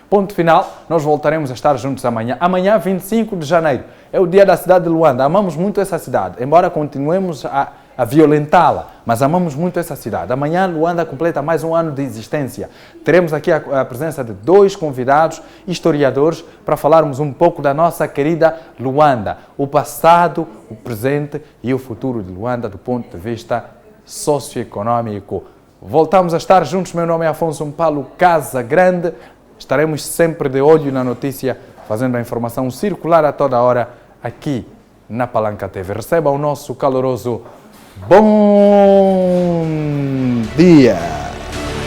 ponto final, nós voltaremos a estar juntos amanhã. Amanhã, 25 de janeiro, é o dia da cidade de Luanda. Amamos muito essa cidade, embora continuemos a violentá-la, mas amamos muito essa cidade. Amanhã, Luanda completa mais um ano de existência. Teremos aqui a presença de 2 convidados, historiadores, para falarmos um pouco da nossa querida Luanda, o passado, o presente e o futuro de Luanda do ponto de vista socioeconômico. Voltamos a estar juntos. Meu nome é Afonso Mpalo Casa Grande. Estaremos sempre de olho na notícia, fazendo a informação circular a toda hora aqui na Palanca TV. Receba o nosso caloroso bom dia!